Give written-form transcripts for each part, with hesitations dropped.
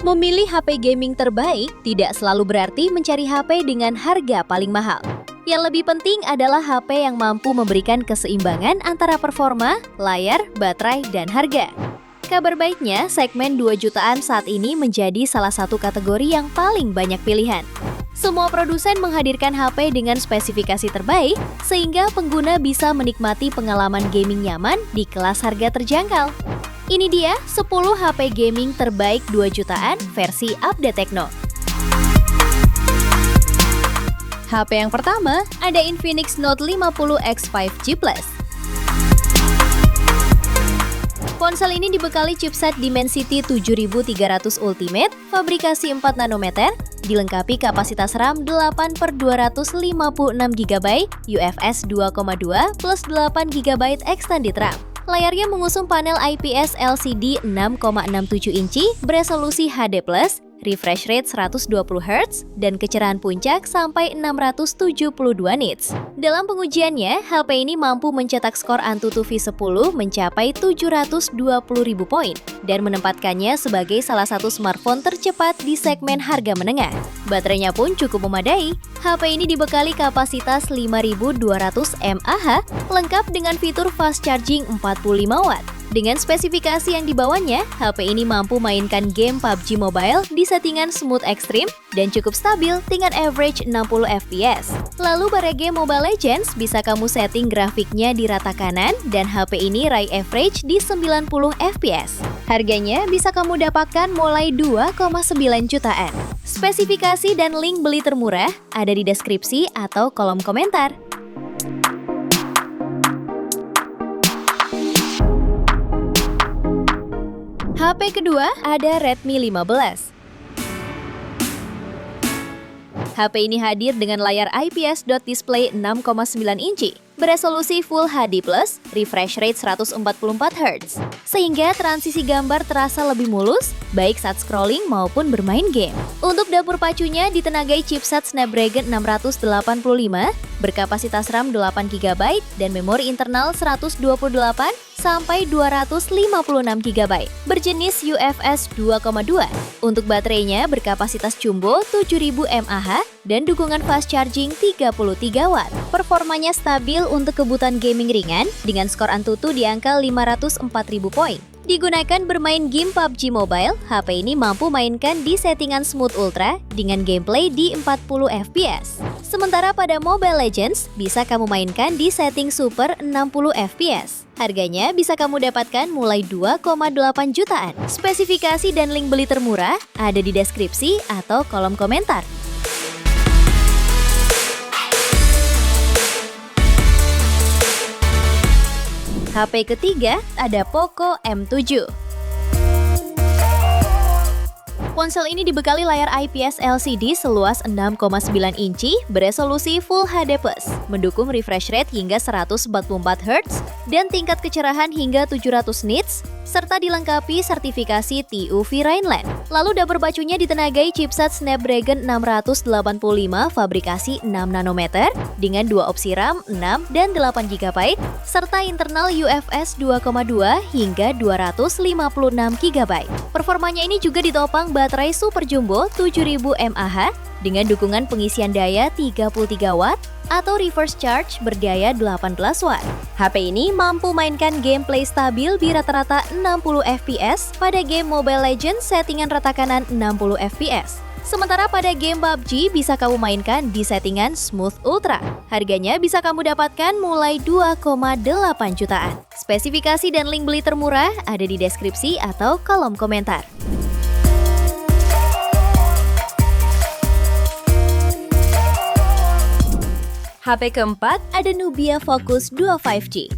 Memilih HP gaming terbaik tidak selalu berarti mencari HP dengan harga paling mahal. Yang lebih penting adalah HP yang mampu memberikan keseimbangan antara performa, layar, baterai, dan harga. Kabar baiknya, segmen 2 jutaan saat ini menjadi salah satu kategori yang paling banyak pilihan. Semua produsen menghadirkan HP dengan spesifikasi terbaik, sehingga pengguna bisa menikmati pengalaman gaming nyaman di kelas harga terjangkau. Ini dia 10 HP gaming terbaik 2 jutaan versi update Tecno. HP yang pertama, ada Infinix Note 50X 5G Plus. Ponsel ini dibekali chipset Dimensity 7300 Ultimate, fabrikasi 4 nanometer, dilengkapi kapasitas RAM 8/256GB, UFS 2.2 plus 8GB extended RAM. Layarnya mengusung panel IPS LCD 6,67 inci beresolusi HD+, refresh rate 120Hz, dan kecerahan puncak sampai 672 nits. Dalam pengujiannya, HP ini mampu mencetak skor Antutu V10 mencapai 720.000 poin dan menempatkannya sebagai salah satu smartphone tercepat di segmen harga menengah. Baterainya pun cukup memadai. HP ini dibekali kapasitas 5200 mAh, lengkap dengan fitur fast charging 45 watt. Dengan spesifikasi yang dibawanya, HP ini mampu mainkan game PUBG Mobile di settingan smooth ekstrim dan cukup stabil dengan average 60 fps. Lalu pada game Mobile Legends, bisa kamu setting grafiknya di rata kanan dan HP ini raih average di 90 fps. Harganya bisa kamu dapatkan mulai 2,9 jutaan. Spesifikasi dan link beli termurah ada di deskripsi atau kolom komentar. HP kedua ada Redmi 15. HP ini hadir dengan layar IPS dot display 6,9 inci, beresolusi Full HD+, refresh rate 144Hz, sehingga transisi gambar terasa lebih mulus, baik saat scrolling maupun bermain game. Untuk dapur pacunya ditenagai chipset Snapdragon 685, berkapasitas RAM 8GB dan memori internal 128 sampai 256GB, berjenis UFS 2.2. Untuk baterainya berkapasitas jumbo 7000 mAh dan dukungan fast charging 33 watt. Performanya stabil untuk kebutuhan gaming ringan dengan skor Antutu di angka 504.000 poin. Digunakan bermain game PUBG Mobile, HP ini mampu mainkan di settingan Smooth Ultra dengan gameplay di 40 fps. Sementara pada Mobile Legends, bisa kamu mainkan di setting Super 60 fps. Harganya bisa kamu dapatkan mulai 2,8 jutaan. Spesifikasi dan link beli termurah ada di deskripsi atau kolom komentar. HP ketiga ada Poco M7. Ponsel ini dibekali layar IPS LCD seluas 6,9 inci beresolusi Full HD+, mendukung refresh rate hingga 144Hz dan tingkat kecerahan hingga 700 nits, serta dilengkapi sertifikasi TÜV Rheinland. Lalu dapur pacunya ditenagai chipset Snapdragon 685 fabrikasi 6 nanometer dengan 2 opsi RAM 6 dan 8GB, serta internal UFS 2.2 hingga 256GB. Performanya ini juga ditopang baterai super jumbo 7000 mAh dengan dukungan pengisian daya 33 watt atau reverse charge berdaya 18 watt. HP ini mampu mainkan gameplay stabil di rata-rata 60 fps pada game Mobile Legends settingan rata kanan 60 fps. Sementara pada game PUBG bisa kamu mainkan di settingan Smooth Ultra. Harganya bisa kamu dapatkan mulai 2,8 jutaan. Spesifikasi dan link beli termurah ada di deskripsi atau kolom komentar. HP keempat ada Nubia Focus Duo 5G.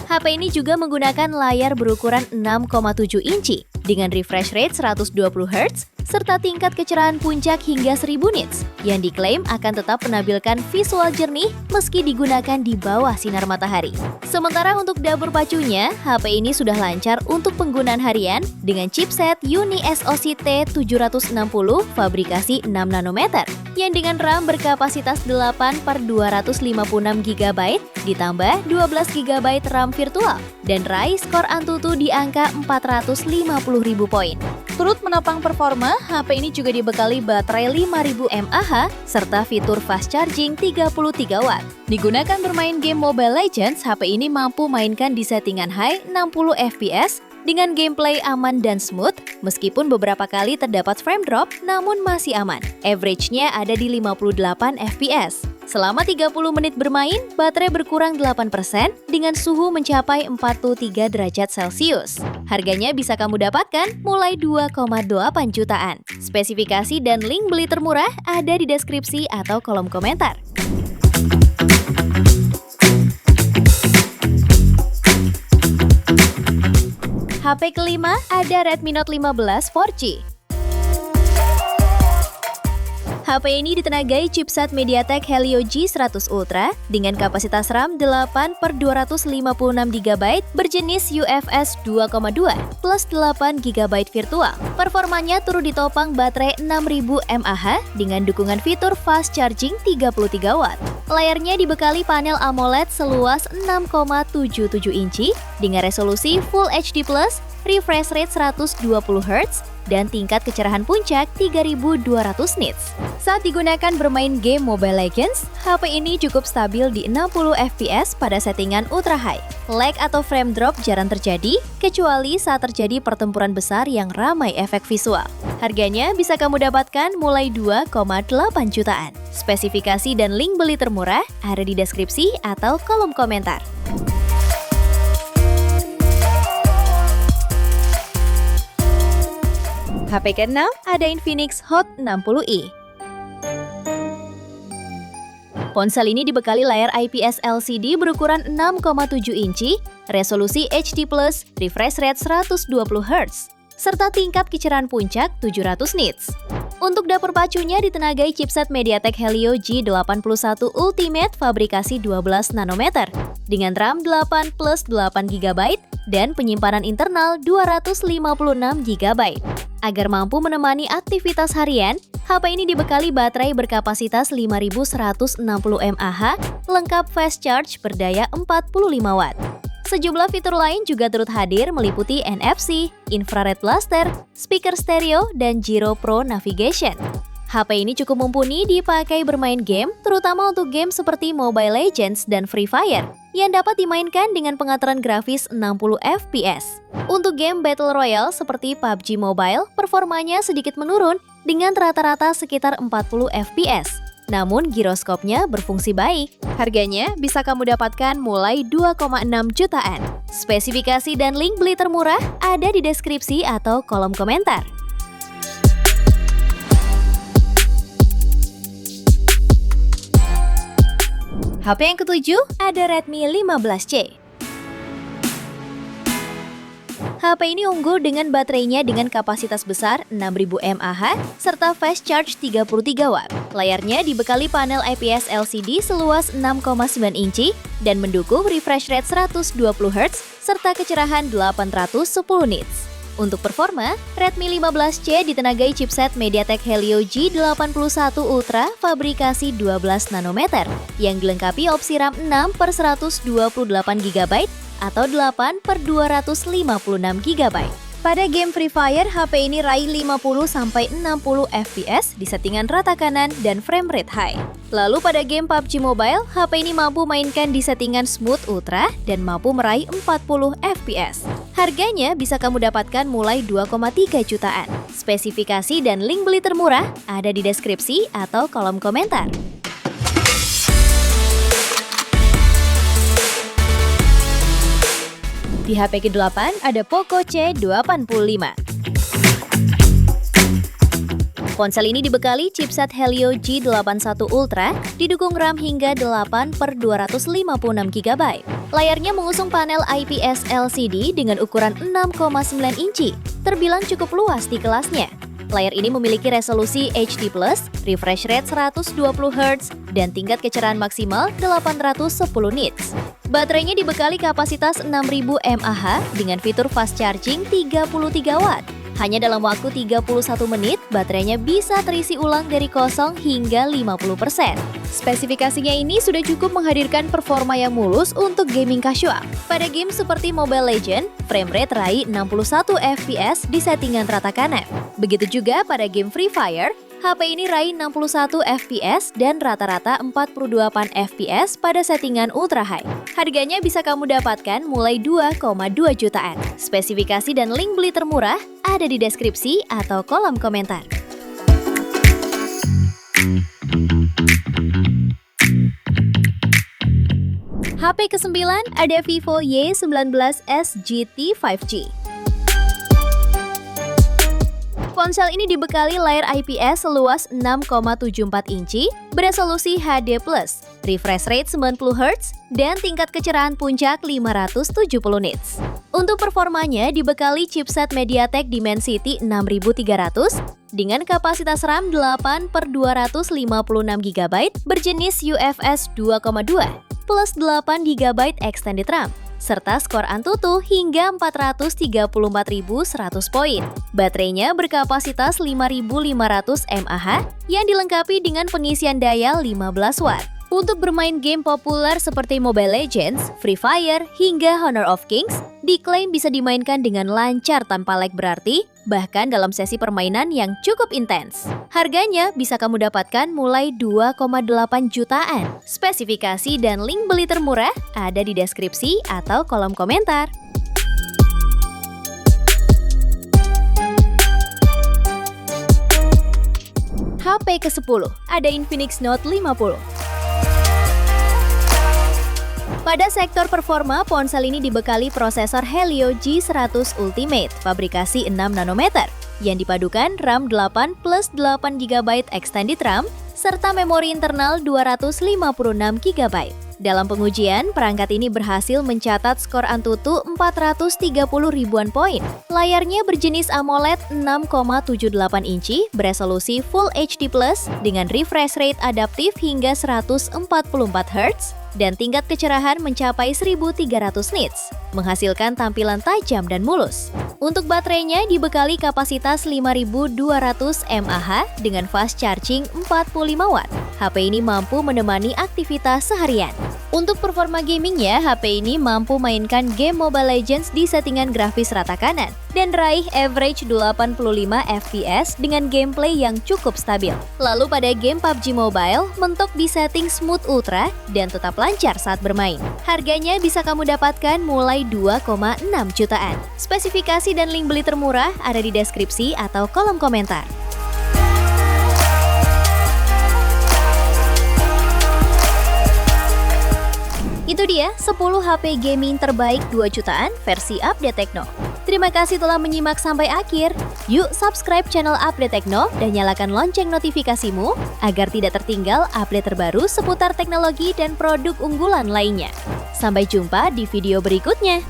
HP ini juga menggunakan layar berukuran 6,7 inci dengan refresh rate 120Hz, serta tingkat kecerahan puncak hingga 1000 nits, yang diklaim akan tetap menampilkan visual jernih meski digunakan di bawah sinar matahari. Sementara untuk dapur pacunya, HP ini sudah lancar untuk penggunaan harian dengan chipset Uni SoC T760 fabrikasi 6 nanometer, yang dengan RAM berkapasitas 8/256 GB ditambah 12 GB RAM virtual dan raih skor Antutu di angka 450.000 poin. Turut menopang performa, HP ini juga dibekali baterai 5000 mAh serta fitur fast charging 33 watt. Digunakan bermain game Mobile Legends, HP ini mampu mainkan di settingan high 60 fps dengan gameplay aman dan smooth, meskipun beberapa kali terdapat frame drop, namun masih aman. Average-nya ada di 58 fps. Selama 30 menit bermain, baterai berkurang 8% dengan suhu mencapai 43 derajat Celcius. Harganya bisa kamu dapatkan mulai 2,8 jutaan. Spesifikasi dan link beli termurah ada di deskripsi atau kolom komentar. HP kelima ada Redmi Note 15 4G. HP ini ditenagai chipset MediaTek Helio G100 Ultra dengan kapasitas RAM 8/256 GB berjenis UFS 2,2 plus 8 GB virtual. Performanya turut ditopang baterai 6000 mAh dengan dukungan fitur fast charging 33 watt. Layarnya dibekali panel AMOLED seluas 6,77 inci dengan resolusi Full HD+, refresh rate 120 Hz, dan tingkat kecerahan puncak 3200 nits. Saat digunakan bermain game Mobile Legends, HP ini cukup stabil di 60 fps pada settingan ultra high. Lag atau frame drop jarang terjadi, kecuali saat terjadi pertempuran besar yang ramai efek visual. Harganya bisa kamu dapatkan mulai 2,8 jutaan. Spesifikasi dan link beli termurah ada di deskripsi atau kolom komentar. HP ke-6 ada Infinix Hot 60i. Ponsel ini dibekali layar IPS LCD berukuran 6,7 inci, resolusi HD+, refresh rate 120 Hz, serta tingkat kecerahan puncak 700 nits. Untuk dapur pacunya ditenagai chipset MediaTek Helio G81 Ultimate fabrikasi 12 nanometer dengan RAM 8/8 GB dan penyimpanan internal 256 GB. Agar mampu menemani aktivitas harian, HP ini dibekali baterai berkapasitas 5160 mAh, lengkap fast charge berdaya 45 watt. Sejumlah fitur lain juga turut hadir meliputi NFC, infrared blaster, speaker stereo, dan Giro Pro Navigation. HP ini cukup mumpuni dipakai bermain game, terutama untuk game seperti Mobile Legends dan Free Fire, yang dapat dimainkan dengan pengaturan grafis 60 fps. Untuk game Battle Royale seperti PUBG Mobile, performanya sedikit menurun dengan rata-rata sekitar 40 fps. Namun giroskopnya berfungsi baik. Harganya bisa kamu dapatkan mulai 2,6 jutaan. Spesifikasi dan link beli termurah ada di deskripsi atau kolom komentar. HP yang ketujuh ada Redmi 15C. HP ini unggul dengan baterainya dengan kapasitas besar 6000 mAh serta fast charge 33 watt. Layarnya dibekali panel IPS LCD seluas 6,9 inci dan mendukung refresh rate 120 Hz serta kecerahan 810 nits. Untuk performa, Redmi 15C ditenagai chipset MediaTek Helio G81 Ultra fabrikasi 12 nanometer yang dilengkapi opsi RAM 6/128 GB atau 8/256 GB. Pada game Free Fire, HP ini raih 50-60 fps di settingan rata kanan dan frame rate high. Lalu pada game PUBG Mobile, HP ini mampu mainkan di settingan Smooth Ultra dan mampu meraih 40 fps. Harganya bisa kamu dapatkan mulai 2,3 jutaan. Spesifikasi dan link beli termurah ada di deskripsi atau kolom komentar. Di HP ke-8 ada Poco C85. Ponsel ini dibekali chipset Helio G81 Ultra, didukung RAM hingga 8/256 GB. Layarnya mengusung panel IPS LCD dengan ukuran 6,9 inci, terbilang cukup luas di kelasnya. Layar ini memiliki resolusi HD+, refresh rate 120Hz, dan tingkat kecerahan maksimal 810 nits. Baterainya dibekali kapasitas 6000 mAh dengan fitur fast charging 33 Watt. Hanya dalam waktu 31 menit, baterainya bisa terisi ulang dari 0 hingga 50%. Spesifikasinya ini sudah cukup menghadirkan performa yang mulus untuk gaming casual. Pada game seperti Mobile Legends, frame rate raih 61 FPS di settingan rata kanan. Begitu juga pada game Free Fire, HP ini raih 61 FPS dan rata-rata 48 FPS pada settingan ultra high. Harganya bisa kamu dapatkan mulai 2,2 jutaan. Spesifikasi dan link beli termurah ada di deskripsi atau kolom komentar. HP ke-9 ada Vivo Y19s GT 5G. Ponsel ini dibekali layar IPS seluas 6,74 inci, beresolusi HD+, refresh rate 90Hz, dan tingkat kecerahan puncak 570 nits. Untuk performanya dibekali chipset MediaTek Dimensity 6300 dengan kapasitas RAM 8/256GB berjenis UFS 2,2 plus 8GB extended RAM, serta skor Antutu hingga 434.100 poin. Baterainya berkapasitas 5.500 mAh yang dilengkapi dengan pengisian daya 15 Watt. Untuk bermain game populer seperti Mobile Legends, Free Fire, hingga Honor of Kings, diklaim bisa dimainkan dengan lancar tanpa lag berarti, bahkan dalam sesi permainan yang cukup intens. Harganya bisa kamu dapatkan mulai 2,8 jutaan. Spesifikasi dan link beli termurah ada di deskripsi atau kolom komentar. HP ke-10 ada Infinix Note 50. Pada sektor performa, ponsel ini dibekali prosesor Helio G100 Ultimate, fabrikasi 6 nanometer, yang dipadukan RAM 8 plus 8GB extended RAM, serta memori internal 256GB. Dalam pengujian, perangkat ini berhasil mencatat skor Antutu 430 ribuan poin. Layarnya berjenis AMOLED 6,78 inci, beresolusi Full HD+, dengan refresh rate adaptif hingga 144Hz, dan tingkat kecerahan mencapai 1300 nits, menghasilkan tampilan tajam dan mulus. Untuk baterainya dibekali kapasitas 5200 mAh dengan fast charging 45 Watt. HP ini mampu menemani aktivitas seharian. Untuk performa gamingnya, HP ini mampu mainkan game Mobile Legends di settingan grafis rata kanan dan raih average 85 FPS dengan gameplay yang cukup stabil. Lalu pada game PUBG Mobile, mentok di setting Smooth Ultra dan tetap lancar saat bermain. Harganya bisa kamu dapatkan mulai 2,6 jutaan. Spesifikasi dan link beli termurah ada di deskripsi atau kolom komentar. Itu dia 10 HP gaming terbaik 2 jutaan versi Update Tekno. Terima kasih telah menyimak sampai akhir. Yuk subscribe channel Update Tekno dan nyalakan lonceng notifikasimu agar tidak tertinggal update terbaru seputar teknologi dan produk unggulan lainnya. Sampai jumpa di video berikutnya.